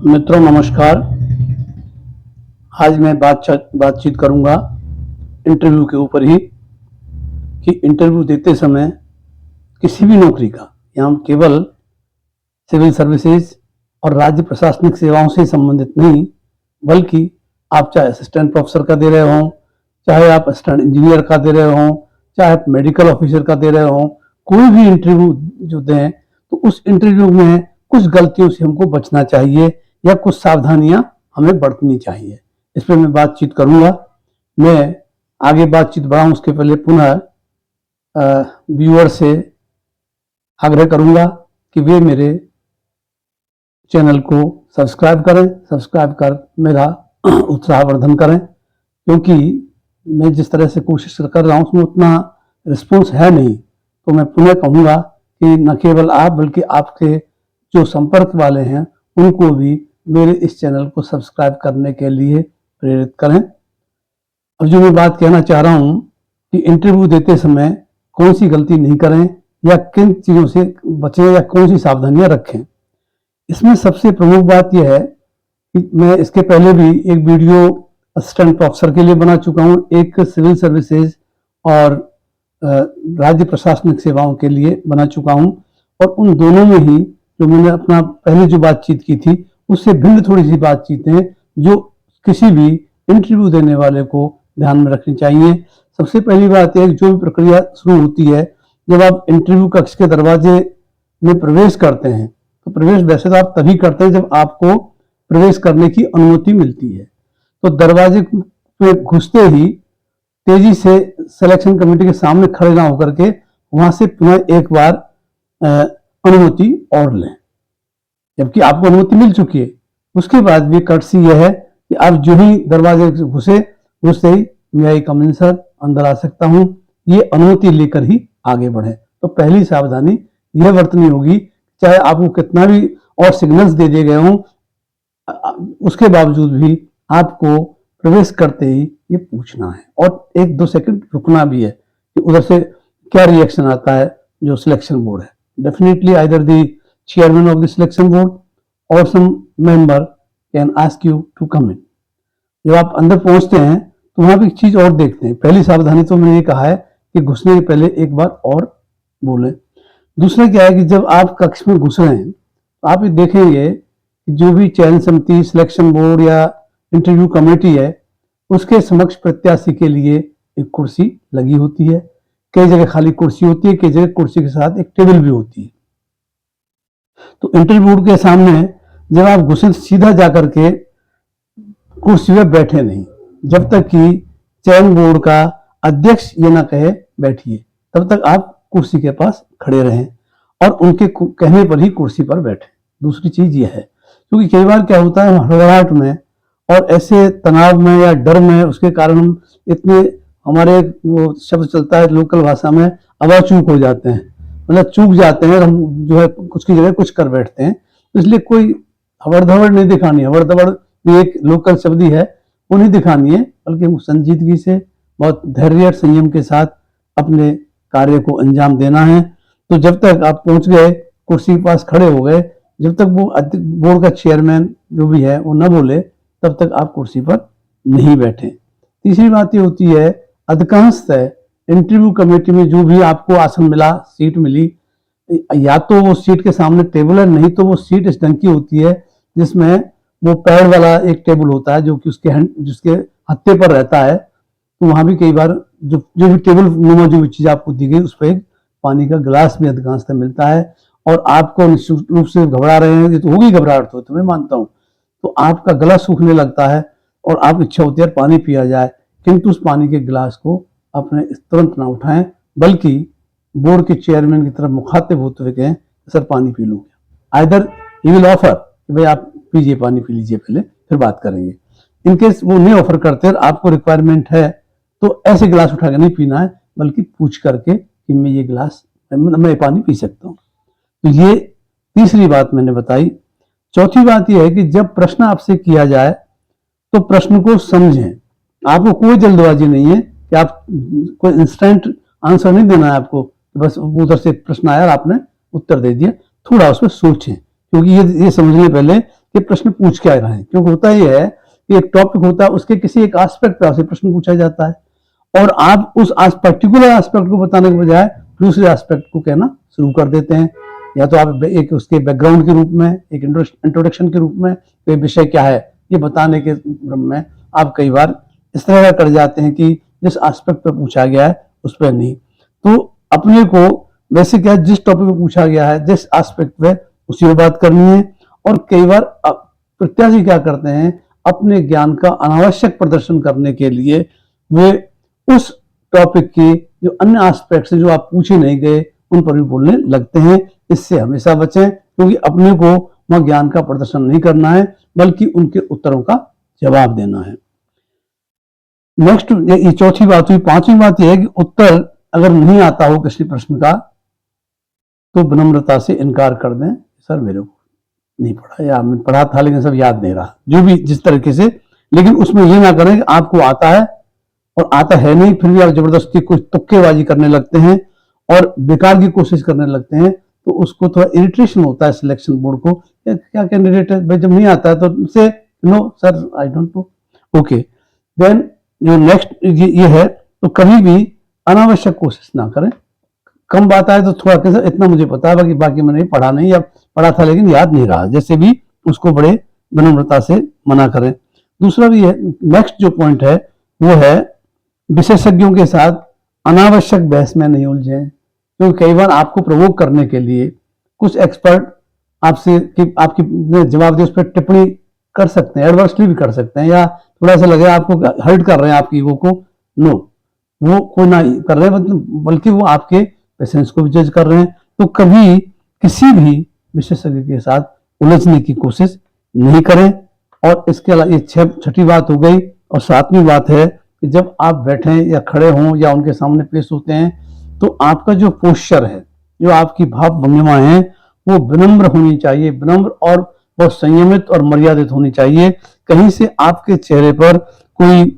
मित्रों नमस्कार। आज मैं बातचीत करूंगा इंटरव्यू के ऊपर ही कि इंटरव्यू देते समय किसी भी नौकरी का, यहाँ केवल सिविल सर्विसेज और राज्य प्रशासनिक सेवाओं से संबंधित नहीं, बल्कि आप चाहे असिस्टेंट प्रोफेसर का दे रहे हों, चाहे आप असिस्टेंट इंजीनियर का दे रहे हों, चाहे आप मेडिकल ऑफिसर का दे रहे हों, कोई भी इंटरव्यू जो दें तो उस इंटरव्यू में कुछ गलतियों से हमको बचना चाहिए या कुछ सावधानियां हमें बरतनी चाहिए। इस पर मैं बातचीत करूंगा। मैं आगे बातचीत बढ़ाऊं उसके पहले पुनः व्यूअर से आग्रह करूंगा कि वे मेरे चैनल को सब्सक्राइब कर मेरा उत्साहवर्धन करें, क्योंकि मैं जिस तरह से कोशिश कर रहा हूं उसमें उतना रिस्पॉन्स है नहीं। तो मैं पुनः कहूंगा कि न केवल आप बल्कि आपके जो संपर्क वाले हैं उनको भी मेरे इस चैनल को सब्सक्राइब करने के लिए प्रेरित करें। और जो मैं बात कहना चाह रहा हूं कि इंटरव्यू देते समय कौन सी गलती नहीं करें या किन चीज़ों से बचें या कौन सी सावधानियां रखें, इसमें सबसे प्रमुख बात यह है कि मैं इसके पहले भी एक वीडियो असिस्टेंट प्रोफेसर के लिए बना चुका हूं, एक सिविल सर्विसेज और राज्य प्रशासनिक सेवाओं के लिए बना चुका हूं, और उन दोनों में ही जो मैंने अपना पहले जो बातचीत की थी उससे भिन्न थोड़ी सी बातचीतें जो किसी भी इंटरव्यू देने वाले को ध्यान में रखनी चाहिए। सबसे पहली बात है, जो भी प्रक्रिया शुरू होती है, जब आप इंटरव्यू कक्ष के दरवाजे में प्रवेश करते हैं तो प्रवेश वैसे तो आप तभी करते हैं जब आपको प्रवेश करने की अनुमति मिलती है। तो दरवाजे पे घुसते ही तेजी से सिलेक्शन कमेटी के सामने खड़े ना होकर के वहां से पुनः एक बार अनुमति और लें, जबकि आपको अनुमति मिल चुकी है। उसके बाद भी कर्टसी यह है कि आप जो ही दरवाजे से घुसते ही मैं आई कम इन सर, अंदर आ सकता हूं, ये अनुमति लेकर ही आगे बढ़े। तो पहली सावधानी यह बरतनी होगी, चाहे आपको कितना भी और सिग्नल्स दे दिए गए हों, उसके बावजूद भी आपको प्रवेश करते ही ये पूछना है और 1-2 सेकंड रुकना भी है कि उधर से क्या रिएक्शन आता है जो सिलेक्शन बोर्ड है। Definitely either the chairman of the selection board और some member can ask you to come in. जब आप अंदर पहुंचते हैं तो वहां भी एक चीज और देखते हैं। पहली सावधानी तो मैंने ये कहा है कि घुसने के पहले एक बार और बोले। दूसरा क्या है कि जब आप कक्ष में घुस रहे हैं तो आप ये देखेंगे कि जो भी चयन समिति, सिलेक्शन बोर्ड या इंटरव्यू कमेटी है, उसके समक्ष प्रत्याशी के लिए एक कुर्सी लगी होती है। कई जगह खाली कुर्सी होती है, कई जगह कुर्सी के साथ एक टेबल भी होती है। तो इंटरव्यू बोर्ड के सामने जब आप घुसे सीधा जाकर के कुर्सी पर बैठे नहीं, जब तक कि चयन बोर्ड का अध्यक्ष ये ना कहे बैठिए, तब तक आप कुर्सी के पास खड़े रहें और उनके कहने पर ही कुर्सी पर बैठे। दूसरी चीज ये है, क्योंकि कई बार क्या होता है, हड़बड़ाहट में और ऐसे तनाव में या डर में, उसके कारण हम इतने, हमारे वो शब्द चलता है लोकल भाषा में, अवाचूक हो जाते हैं, मतलब चूक जाते हैं, हम जो है कुछ की जगह कुछ कर बैठते हैं। तो इसलिए कोई हवड़ धवड़ नहीं दिखानी है, हवड़ धवड़ भी एक लोकल शब्द ही है, वो नहीं दिखानी है, बल्कि हम संजीदगी से बहुत धैर्य और संयम के साथ अपने कार्य को अंजाम देना है। तो जब तक आप पहुंच गए, कुर्सी के पास खड़े हो गए, जब तक वो बोर्ड का चेयरमैन जो भी है वो न बोले तब तक आप कुर्सी पर नहीं बैठे। तीसरी बात ये होती है, अधिकांशतः इंटरव्यू कमेटी में जो भी आपको आसन मिला, सीट मिली, या तो वो सीट के सामने टेबल है, नहीं तो वो सीट इस ढंग की होती है जिसमें वो पैड वाला एक टेबल होता है जो कि जिसके हत्थे पर रहता है। तो वहां भी कई बार जो भी टेबल नुमा जो भी चीज आपको दी गई उस पर एक पानी का गिलास भी अधिकांशतः मिलता है। और आपको निश्चित रूप से घबरा रहे हैं, ये तो होगी घबराहट, तो मैं मानता हूँ, तो आपका गला सूखने लगता है और आप इच्छा होती है पानी पिया जाए, किंतु उस पानी के गिलास को अपने तुरंत ना उठाएं, बल्कि बोर्ड के चेयरमैन की तरफ मुखातिब होते हुए कहें, सर पानी पी लूँ। आइदर ही विल ऑफर कि भाई आप पीजिए, पानी पी लीजिए पहले, फिर बात करेंगे। इनकेस वो नहीं ऑफर करते, आपको रिक्वायरमेंट है, तो ऐसे गिलास उठा के नहीं पीना है, बल्कि पूछ करके कि मैं ये गिलास, मैं पानी पी सकता हूँ। तो ये तीसरी बात मैंने बताई। चौथी बात यह है कि जब प्रश्न आपसे किया जाए तो प्रश्न को समझें। आपको कोई जल्दबाजी नहीं है कि आप कोई इंस्टेंट आंसर नहीं देना है आपको, बस उधर से प्रश्न आया और आपने उत्तर दे दिया। थोड़ा उसमें सोचें, क्योंकि ये समझने पहले कि कि प्रश्न पूछ क्या रहे हैं, क्योंकि होता यह है कि एक टॉपिक होता है, उसके किसी एक एस्पेक्ट पर आपसे प्रश्न पूछा जाता है और आप उस पर्टिकुलर एस्पेक्ट को बताने के बजाय दूसरे एस्पेक्ट को कहना शुरू कर देते हैं, या तो आप एक उसके बैकग्राउंड के रूप में, एक इंट्रोडक्शन के रूप में, तो ये विषय क्या है ये बताने के क्रम में आप कई बार इस तरह का कर जाते हैं कि जिस एस्पेक्ट पर पूछा गया है उस पर नहीं। तो अपने को वैसे क्या, जिस टॉपिक पे पूछा गया है, जिस एस्पेक्ट पे, उसी में बात करनी है। और कई बार प्रत्याशी क्या करते हैं, अपने ज्ञान का अनावश्यक प्रदर्शन करने के लिए वे उस टॉपिक के जो अन्य एस्पेक्ट से जो आप पूछे नहीं गए उन पर भी बोलने लगते हैं। इससे हमेशा बचें, क्योंकि अपने को वह ज्ञान का प्रदर्शन नहीं करना है, बल्कि उनके उत्तरों का जवाब देना है। नेक्स्ट, ये चौथी बात हुई। पांचवी बात यह है कि उत्तर अगर नहीं आता हो किसी प्रश्न का तो विनम्रता से इनकार कर दें, सर मेरे को नहीं पढ़ा, या मैं पढ़ा था लेकिन सब याद नहीं रहा, जो भी जिस तरीके से। लेकिन उसमें ये ना करें कि आपको आता है और आता है नहीं, फिर भी आप जबरदस्ती कुछ तुक्केबाजी करने लगते हैं और बेकार की कोशिश करने लगते हैं, तो उसको थोड़ा इरिटेशन होता है सिलेक्शन बोर्ड को, क्या कैंडिडेट है भाई, जब नहीं आता है तो से no sir I don't know, okay. Then जो नेक्स्ट ये है, तो कभी भी अनावश्यक कोशिश ना करें। कम बात आए तो थोड़ा कैसे, इतना मुझे पता है, बाकी मैंने पढ़ा नहीं, या पढ़ा था लेकिन याद नहीं रहा, जैसे भी उसको बड़े विनम्रता से मना करें। दूसरा भी है, नेक्स्ट जो पॉइंट है वो है विशेषज्ञों के साथ अनावश्यक बहस में नहीं उलझे, क्योंकि कई बार आपको प्रवोक करने के लिए कुछ एक्सपर्ट आपसे आपकी जवाब दे उस पर टिप्पणी कर सकते हैं, एडवर्सली भी कर सकते हैं, या थोड़ा सा लगे आपको हर्ट कर रहे हैं आपकी ईगो को, नो, वो कोई ना कर रहे हैं, बल्कि वो आपके पेशेंस को भी जज कर रहे हैं। तो कभी किसी भी विशेषज्ञ के साथ उलझने की कोशिश नहीं करें। और इसके अलावा ये छठी बात हो गई। और सातवीं बात है कि जब आप बैठे या खड़े हों या उनके सामने पेश होते हैं, तो आपका जो पोस्चर है, जो आपकी भाव भंगिमा है, वो विनम्र होनी चाहिए, विनम्र और बहुत संयमित और मर्यादित होनी चाहिए। कहीं से आपके चेहरे पर कोई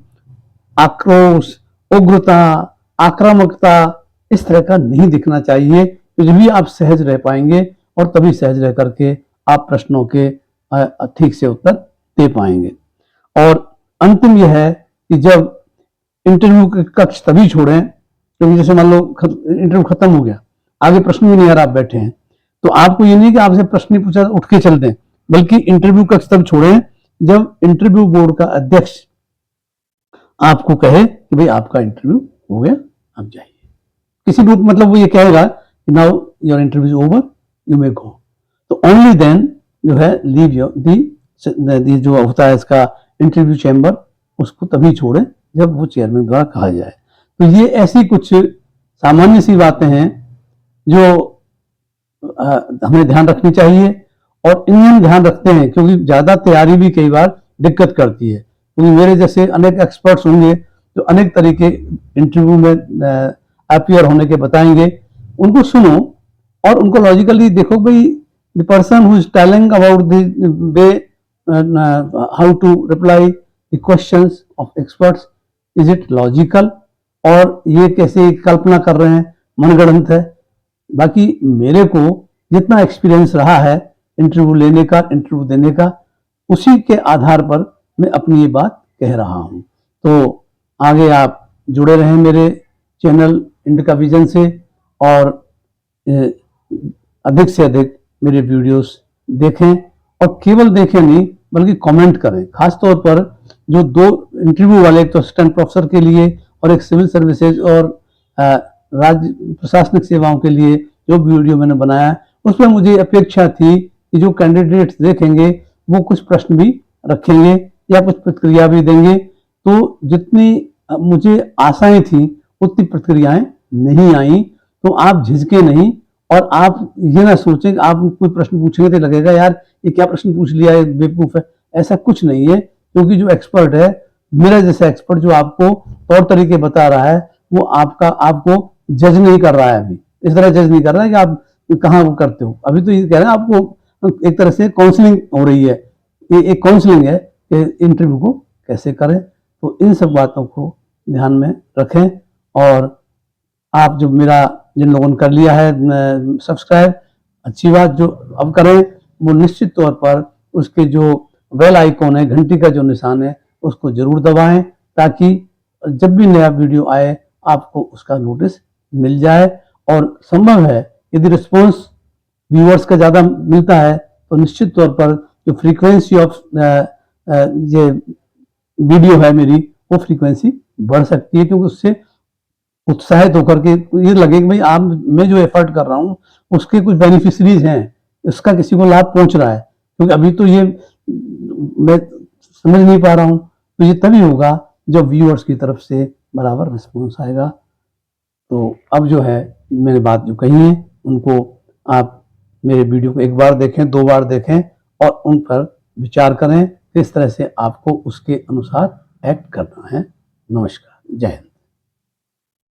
आक्रोश, उग्रता, आक्रामकता इस तरह का नहीं दिखना चाहिए। तो जब भी आप सहज रह पाएंगे और तभी सहज रह करके आप प्रश्नों के ठीक से उत्तर दे पाएंगे। और अंतिम यह है कि जब इंटरव्यू के कक्ष तभी छोड़ें, क्योंकि जैसे मान लो इंटरव्यू खत्म हो गया, आगे प्रश्न भी नहीं आ रहा, आप बैठे हैं, तो आपको ये नहीं कि आपसे प्रश्न नहीं पूछा उठ के चल दें, बल्कि इंटरव्यू कक्ष तब छोड़ें जब इंटरव्यू बोर्ड का अध्यक्ष आपको कहे कि भाई आपका इंटरव्यू हो गया, आप जाइए। किसी रूप मतलब वो ये कहेगा कि now your interview is over, you may go, तो ओनली देन जो है लीव योर दी जो होता है इसका इंटरव्यू चैम्बर, उसको तभी छोड़ें जब वो चेयरमैन द्वारा कहा जाए। तो ये ऐसी कुछ सामान्य सी बातें हैं जो हमें ध्यान रखनी चाहिए। और इन्हें ध्यान रखते हैं क्योंकि ज्यादा तैयारी भी कई बार दिक्कत करती है, क्योंकि मेरे जैसे अनेक एक्सपर्ट्स होंगे जो अनेक तरीके इंटरव्यू में अपीयर होने के बताएंगे, उनको सुनो और उनको लॉजिकली देखो, भाई the person who is telling about the way how to reply the questions of experts, is it logical, और ये कैसे कल्पना कर रहे हैं, मनगढ़ंत है। बाकी मेरे को जितना एक्सपीरियंस रहा है इंटरव्यू लेने का, इंटरव्यू देने का, उसी के आधार पर मैं अपनी ये बात कह रहा हूं। तो आगे आप जुड़े रहें मेरे चैनल इंडिका विजन से, और अधिक से अधिक मेरे वीडियोस देखें, और केवल देखें नहीं बल्कि कमेंट करें। खासतौर पर जो दो इंटरव्यू वाले, एक तो असिस्टेंट प्रोफेसर के लिए और एक सिविल सर्विसेज और राज्य प्रशासनिक सेवाओं के लिए जो वीडियो मैंने बनाया, उसमें मुझे अपेक्षा थी कि जो कैंडिडेट्स देखेंगे वो कुछ प्रश्न भी रखेंगे या कुछ प्रतिक्रिया भी देंगे। तो जितनी मुझे आशाएं थी उतनी प्रतिक्रियाएं नहीं आई। तो आप झिझके नहीं, और आप ये ना सोचें कि आप कोई प्रश्न पूछेंगे तो लगेगा यार ये क्या प्रश्न पूछ लिया है, बेवकूफ है। ऐसा कुछ नहीं है, क्योंकि जो एक्सपर्ट है, मेरा जैसा एक्सपर्ट जो आपको तौर तरीके बता रहा है, वो आपको जज नहीं कर रहा है। अभी इस तरह जज नहीं कर रहा है कि आप कहाँ वो करते हो, अभी तो ये कह रहे हैं आपको एक तरह से काउंसलिंग हो रही है, ये एक काउंसलिंग है कि इंटरव्यू को कैसे करें। तो इन सब बातों को ध्यान में रखें। और आप जो मेरा जिन लोगों ने कर लिया है सब्सक्राइब, अच्छी बात, जो अब करें वो निश्चित तौर पर उसके जो बेल आइकॉन है, घंटी का जो निशान है, उसको जरूर दबाएं ताकि जब भी नया वीडियो आए आपको उसका नोटिस मिल जाए। और संभव है यदि रिस्पॉन्स व्यूअर्स का ज़्यादा मिलता है तो निश्चित तौर पर जो फ्रीक्वेंसी ऑफ ये वीडियो है मेरी, वो फ्रीक्वेंसी बढ़ सकती है, क्योंकि उससे उत्साहित होकर के ये लगे कि भाई आप, मैं जो एफर्ट कर रहा हूँ उसके कुछ बेनिफिशरीज हैं, इसका किसी को लाभ पहुंच रहा है। क्योंकि अभी तो ये मैं समझ नहीं पा रहा हूँ, तो ये तभी होगा जब व्यूअर्स की तरफ से बराबर रिस्पॉन्स आएगा। तो अब जो है मैंने बात जो कही है उनको आप मेरे वीडियो को एक बार देखें, 2 बार देखें और उन पर विचार करें किस तरह से आपको उसके अनुसार एक्ट करना है। नमस्कार, जय हिंद।